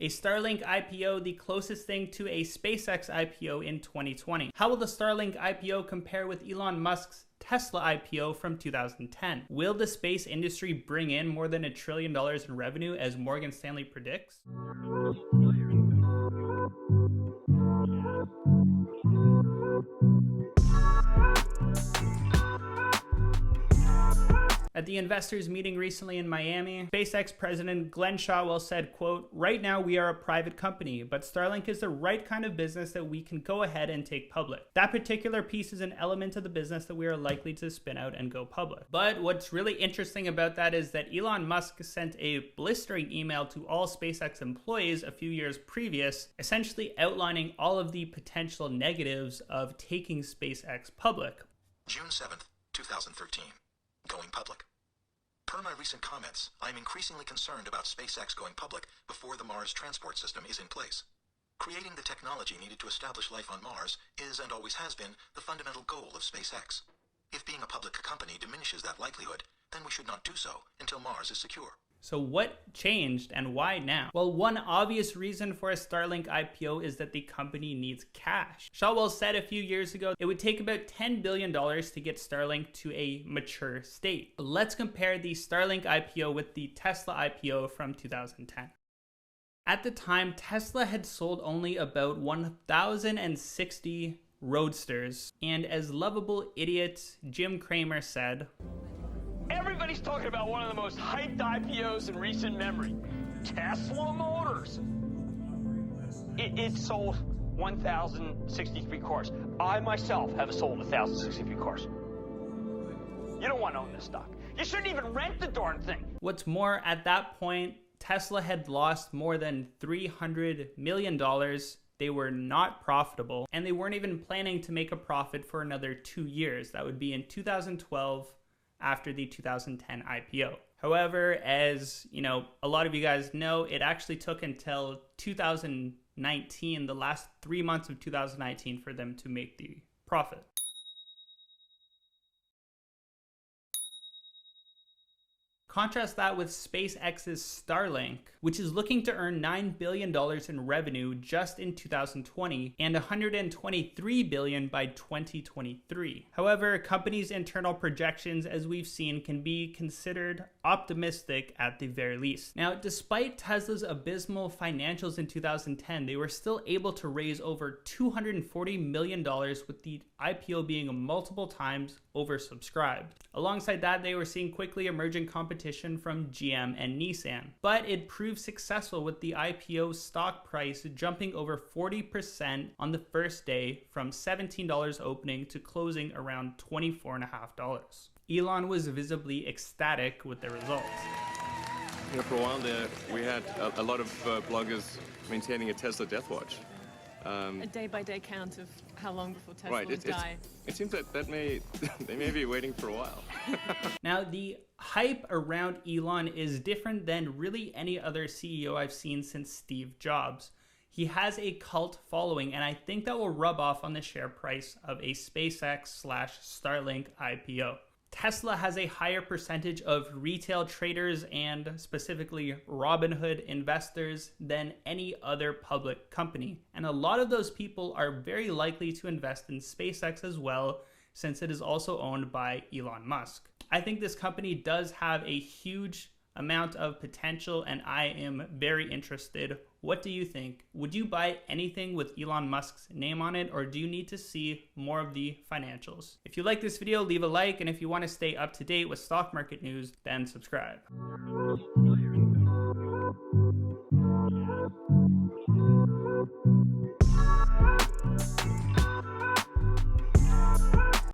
A Starlink IPO, the closest thing to a SpaceX IPO in 2020. How will the Starlink IPO compare with Elon Musk's Tesla IPO from 2010? Will the space industry bring in more than $1 trillion in revenue as Morgan Stanley predicts? At the investors meeting recently in Miami, SpaceX president Gwynne Shotwell said, quote, "Right now we are a private company, but Starlink is the right kind of business that we can go ahead and take public. That particular piece is an element of the business that we are likely to spin out and go public." But what's really interesting about that is that Elon Musk sent a blistering email to all SpaceX employees a few years previous, essentially outlining all of the potential negatives of taking SpaceX public. June 7th, 2013. Going public. Per my recent comments, I am increasingly concerned about SpaceX going public before the Mars transport system is in place. Creating the technology needed to establish life on Mars is and always has been the fundamental goal of SpaceX. If being a public company diminishes that likelihood, then we should not do so until Mars is secure. So what changed and why now? Well, one obvious reason for a Starlink IPO is that the company needs cash. Shotwell said a few years ago it would take about $10 billion to get Starlink to a mature state. Let's compare the Starlink IPO with the Tesla IPO from 2010. At the time, Tesla had sold only about 1,060 Roadsters, and as lovable idiot Jim Cramer said, "Everybody's talking about one of the most hyped IPOs in recent memory, Tesla Motors. It sold 1,063 cars. I myself have sold 1,063 cars. You don't want to own this stock. You shouldn't even rent the darn thing." What's more, at that point, Tesla had lost more than $300 million. They were not profitable, and they weren't even planning to make a profit for another 2 years. That would be in 2012 after the 2010 IPO. However, as you know, a lot of you guys know, it actually took until 2019, the last 3 months of 2019, for them to make the profit. Contrast that with SpaceX's Starlink, which is looking to earn $9 billion in revenue just in 2020 and $123 billion by 2023. However, companies' internal projections, as we've seen, can be considered optimistic at the very least. Now, despite Tesla's abysmal financials in 2010, they were still able to raise over $240 million, with the IPO being multiple times oversubscribed. Alongside that, they were seeing quickly emerging competition from GM and Nissan. But it proved successful, with the IPO stock price jumping over 40% on the first day, from $17 opening to closing around $24.50. Elon was visibly ecstatic with the results. You know, for a while there, we had a lot of bloggers maintaining a Tesla death watch. A day-by-day count of how long before Tesla would die. It seems that they may be waiting for a while. Now, the hype around Elon is different than really any other CEO I've seen since Steve Jobs. He has a cult following, and I think that will rub off on the share price of a SpaceX/Starlink IPO. Tesla has a higher percentage of retail traders and specifically Robinhood investors than any other public company. And a lot of those people are very likely to invest in SpaceX as well, since it is also owned by Elon Musk. I think this company does have a huge amount of potential, and I am very interested. What do you think? Would you buy anything with Elon Musk's name on it, or do you need to see more of the financials? If you like this video, leave a like, and if you want to stay up to date with stock market news, then subscribe.